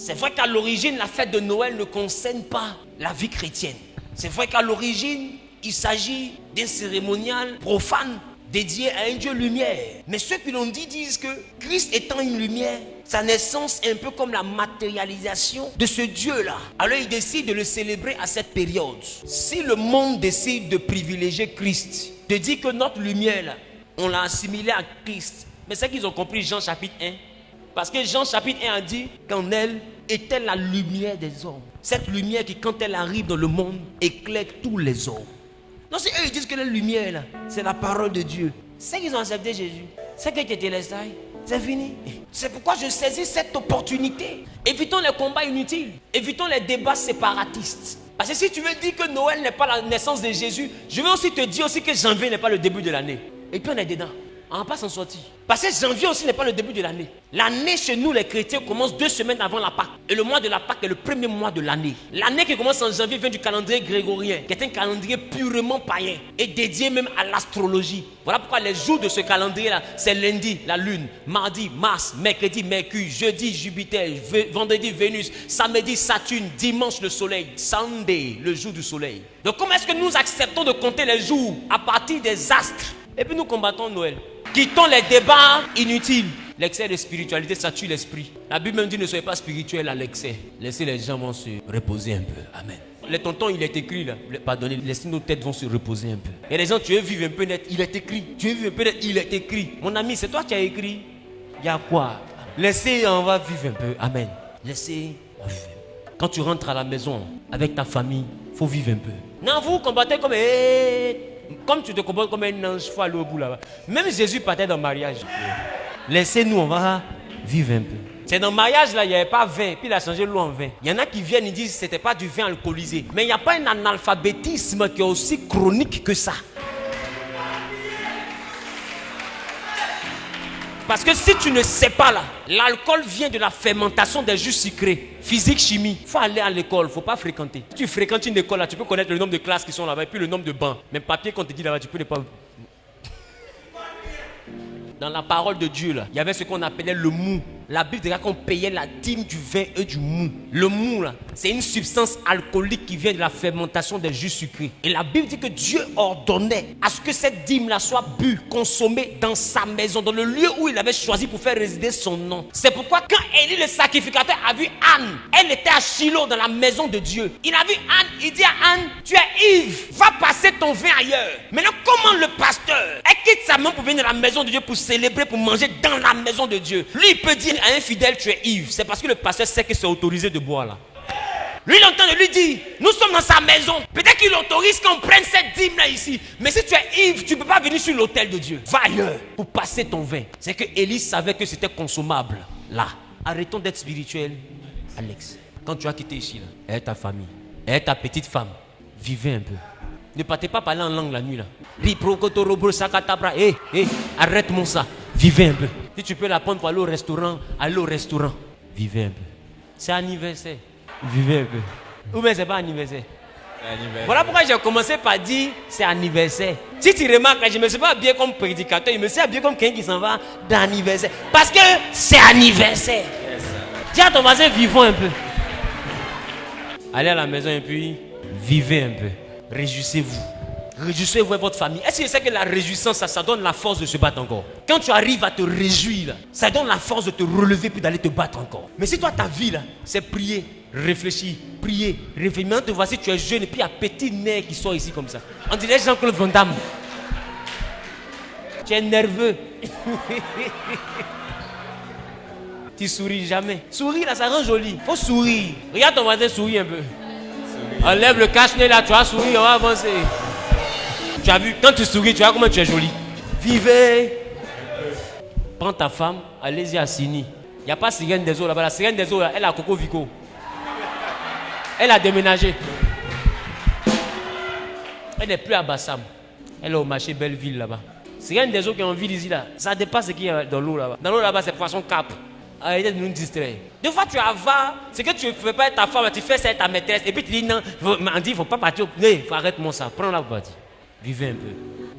C'est vrai qu'à l'origine, la fête de Noël ne concerne pas la vie chrétienne. C'est vrai qu'à l'origine, il s'agit d'un cérémonial profane dédié à un Dieu lumière. Mais ceux qui l'ont dit disent que Christ étant une lumière, sa naissance est un peu comme la matérialisation de ce Dieu-là. Alors ils décident de le célébrer à cette période. Si le monde décide de privilégier Christ, de dire que notre lumière, là, on l'a assimilée à Christ, mais c'est qu'ils ont compris Jean chapitre 1. Parce que Jean chapitre 1 a dit qu'en elle était la lumière des hommes. Cette lumière qui, quand elle arrive dans le monde, éclaire tous les hommes. Non, c'est eux qui disent que la lumière, là, c'est la parole de Dieu. C'est qu'ils ont accepté Jésus. C'est que tu étais les sailles. C'est fini. C'est pourquoi je saisis cette opportunité. Évitons les combats inutiles. Évitons les débats séparatistes. Parce que si tu veux dire que Noël n'est pas la naissance de Jésus, je vais aussi te dire aussi que janvier n'est pas le début de l'année. Et puis on est dedans. On ne va pas s'en sortir. Parce que janvier aussi n'est pas le début de l'année. L'année chez nous, les chrétiens, commence 2 semaines avant la Pâque. Et le mois de la Pâque est le premier mois de l'année. L'année qui commence en janvier vient du calendrier grégorien, qui est un calendrier purement païen et dédié même à l'astrologie. Voilà pourquoi les jours de ce calendrier-là, c'est lundi, la lune, mardi, Mars, mercredi, Mercure, jeudi, Jupiter, vendredi, Vénus, samedi, Saturne, dimanche, le soleil, Sunday, le jour du soleil. Donc comment est-ce que nous acceptons de compter les jours à partir des astres? Et puis nous combattons Noël. Quittons les débats inutiles. L'excès de spiritualité, ça tue l'esprit. La Bible même dit ne soyez pas spirituel à l'excès. Laissez les gens vont se reposer un peu. Amen. Les tontons, il est écrit là. Pardonnez, laissez nos têtes vont se reposer un peu. Il y a des gens, tu veux vivre un peu net, il est écrit. Tu veux vivre un peu net, il est écrit. Mon ami, c'est toi qui as écrit. Il y a quoi? Laissez, on va vivre un peu. Amen. Laissez, on va vivre. Quand tu rentres à la maison avec ta famille, il faut vivre un peu. Non, vous combattez comme tu te comportes comme un ange, il faut aller au bout là-bas. Même Jésus partait dans le mariage. Laissez-nous, on va vivre un peu. C'est dans le mariage là, il n'y avait pas vin, puis il a changé l'eau en vin. Il y en a qui viennent, ils disent que ce n'était pas du vin alcoolisé. Mais il n'y a pas un analphabétisme qui est aussi chronique que ça. Parce que si tu ne sais pas là, l'alcool vient de la fermentation des jus sucrés. Physique, chimie. Il faut aller à l'école, il ne faut pas fréquenter. Si tu fréquentes une école là, tu peux connaître le nombre de classes qui sont là-bas et puis le nombre de bancs. Même papier qu'on te dit là-bas, tu peux ne pas... Dans la parole de Dieu là, il y avait ce qu'on appelait le mou. La Bible dit qu'on payait la dîme du vin et du mou. Le mou là, c'est une substance alcoolique qui vient de la fermentation des jus sucrés. Et la Bible dit que Dieu ordonnait à ce que cette dîme là soit bue, consommée dans sa maison, dans le lieu où il avait choisi pour faire résider son nom. C'est pourquoi quand Élie le sacrificateur a vu Anne, elle était à Shiloh dans la maison de Dieu. Il a vu Anne, il dit à Anne, tu es ivre, va passer ton vin ailleurs. Maintenant comment le pasteur, elle quitte sa main pour venir dans la maison de Dieu pour célébrer, pour manger dans la maison de Dieu. Lui il peut dire à un fidèle, tu es ivre. C'est parce que le pasteur sait que c'est autorisé de boire là. Lui, il entend de lui dire, nous sommes dans sa maison. Peut-être qu'il autorise qu'on prenne cette dîme là ici. Mais si tu es ivre, tu ne peux pas venir sur l'autel de Dieu. Va ailleurs pour passer ton vin. C'est que Élie savait que c'était consommable là. Arrêtons d'être spirituel, Alex. Quand tu as quitté ici là, et ta famille, et ta petite femme, vivez un peu. Ne partez pas parler en langue la nuit là. Arrête-moi ça. Vivez un peu. Si tu peux la prendre pour aller au restaurant, allez au restaurant. Vivez un peu. C'est anniversaire. Vivez un peu. Ou bien c'est pas anniversaire. Voilà pourquoi j'ai commencé par dire c'est anniversaire. Si tu remarques, je ne me suis pas habillé comme prédicateur, je me suis habillé comme quelqu'un qui s'en va d'anniversaire. Parce que c'est anniversaire. Yes, dis à ton voisin, vivons un peu. Allez à la maison et puis vivez un peu. Réjouissez-vous. Réjouissez-vous et votre famille. Est-ce que tu sais que la réjouissance, ça donne la force de se battre encore? Quand tu arrives à te réjouir, là, ça donne la force de te relever puis d'aller te battre encore. Mais si toi, ta vie, là, c'est prier, réfléchir, prier, réfléchir. Maintenant, te voici, tu es jeune et puis il y a petit nez qui sort ici comme ça. On dirait Jean-Claude Van Damme. Tu es nerveux. Tu souris jamais. Souris là, ça rend joli. Faut sourire. Regarde ton voisin, souris un peu. Enlève le cache-nez là, tu vas sourire, on va avancer. Tu as vu, quand tu souris, tu vois comment tu es joli. Vivez. Prends ta femme, allez-y à Sini. Il n'y a pas Sirène des eaux là-bas. La Sirène des eaux, là, elle a Coco Vico. Elle a déménagé. Elle n'est plus à Bassam. Elle est au marché Belleville là-bas. Sirène des eaux qui est en ville ici là, ça dépasse ce qu'il y a dans l'eau là-bas. Dans l'eau là-bas, c'est poisson cap. Arrêtez de nous distraire. Des fois, tu avares, c'est que tu ne fais pas être ta femme, tu fais ça être ta maîtresse. Et puis tu dis non, on dit, il ne faut pas partir. Non, arrête-moi ça, prends-la pour partir. Vivez un peu.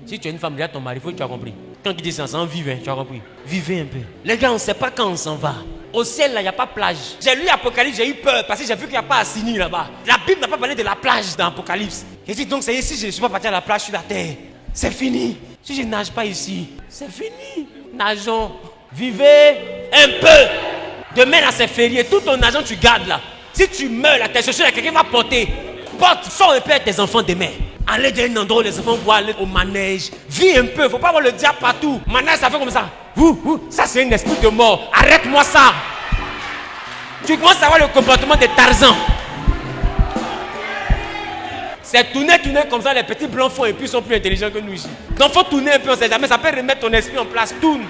Si tu es une femme, regarde ton mari, il faut que tu aies compris. Quand tu dis ça, on vive, tu as compris. Vivez un peu. Les gars, on ne sait pas quand on s'en va. Au ciel, là, il n'y a pas plage. J'ai lu Apocalypse, j'ai eu peur parce que j'ai vu qu'il n'y a pas Assini là-bas. La Bible n'a pas parlé de la plage dans Apocalypse. J'ai dit donc, c'est ici, je ne suis pas parti à la plage sur la terre. C'est fini. Si je ne nage pas ici, c'est fini. Nageons. Vivez un peu. Demain, là, c'est férié. Tout ton argent, tu gardes là. Si tu meurs, là, tes chaussures, là, quelqu'un va porter. Porte, sors un peu avec tes enfants demain. Allez dans un endroit où les enfants vont aller au manège. Vis un peu. Il ne faut pas avoir le diable partout. Manège, ça fait comme ça. Ça, c'est un esprit de mort. Arrête-moi ça. Tu commences à avoir le comportement de Tarzan. C'est tourner comme ça, les petits blancs font et puis ils sont plus intelligents que nous ici. Donc il faut tourner un peu, on sait jamais, ça peut remettre ton esprit en place. Tourne.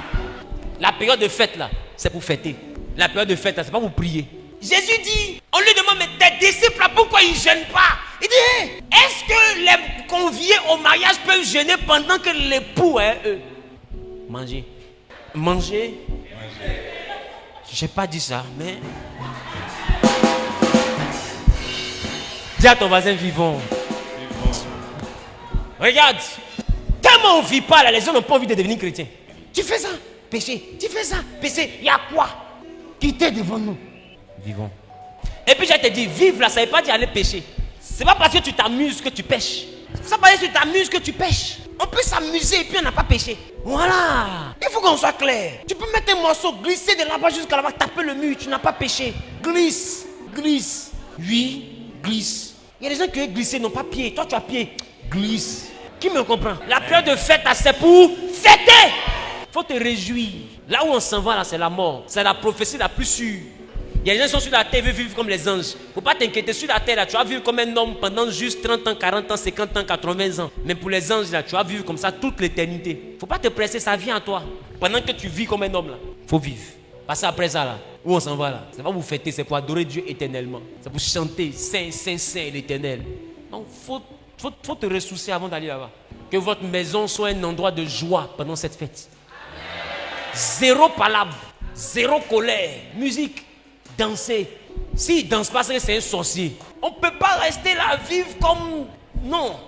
La période de fête là, c'est pour fêter. La période de fête là, c'est pas pour prier. Jésus dit, on lui demande, mais tes disciples là, pourquoi ils ne jeûnent pas? Il dit, hey, est-ce que les conviés au mariage peuvent jeûner pendant que l'époux est eux? Manger. Je n'ai pas dit ça, mais... Dis à ton voisin, vivons. Regarde, tellement on ne vit pas là, les gens n'ont pas envie de devenir chrétiens. Tu fais ça, péché. Tu fais ça, péché. Il y a quoi? Quitter devant nous. Vivons. Et puis je te dis, vivre là, ça ne veut pas dire aller pécher. C'est pas parce que tu t'amuses que tu pêches. C'est pas parce que tu t'amuses que tu pêches. On peut s'amuser et puis on n'a pas péché. Voilà. Il faut qu'on soit clair. Tu peux mettre un morceau, glisser de là-bas jusqu'à là-bas, taper le mur, tu n'as pas péché. Glisse. Oui, glisse. Il y a des gens qui veulent glisser, n'ont pas pied. Toi, tu as pied. Glisse. Qui me comprend? La période de fête, c'est pour fêter. Il faut te réjouir. Là où on s'en va, là, c'est la mort. C'est la prophétie la plus sûre. Il y a des gens qui sont sur la terre, ils veulent vivre comme les anges. Il ne faut pas t'inquiéter. Sur la terre, là, tu vas vivre comme un homme pendant juste 30 ans, 40 ans, 50 ans, 80 ans. Mais pour les anges, là, tu vas vivre comme ça toute l'éternité. Il ne faut pas te presser, ça vient à toi. Pendant que tu vis comme un homme, là, il faut vivre. Parce qu'après ça, là, où on s'en va, là, c'est pas pour fêter, c'est pour adorer Dieu éternellement. C'est pour chanter Saint, Saint, Saint l'éternel. Donc, faut te ressourcer avant d'aller là-bas. Que votre maison soit un endroit de joie pendant cette fête. Zéro palabre, zéro colère, musique, danser. S'il ne danse pas, c'est un sorcier. On ne peut pas rester là, vivre comme... Non.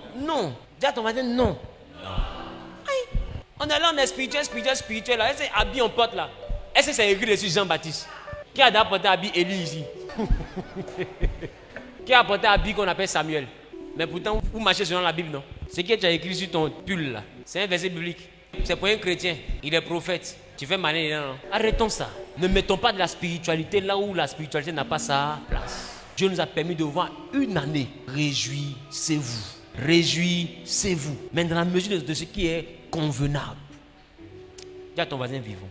Dis à ton voisin, non. Aïe. On est là, on est spirituel. Là. Est-ce que habit on porte là? Est-ce que c'est écrit dessus Jean-Baptiste? Qui a apporté habit Élie ici? Qui a apporté habit qu'on appelle Samuel? Mais pourtant, vous marchez selon la Bible, non? Ce qui est écrit sur ton pull là, c'est un verset biblique. C'est pour un chrétien, il est prophète. Tu fais malin, non? Arrêtons ça. Ne mettons pas de la spiritualité là où la spiritualité n'a pas sa place. Dieu nous a permis de voir une année. Réjouissez-vous. Mais dans la mesure de ce qui est convenable. Dis à ton voisin, vivons.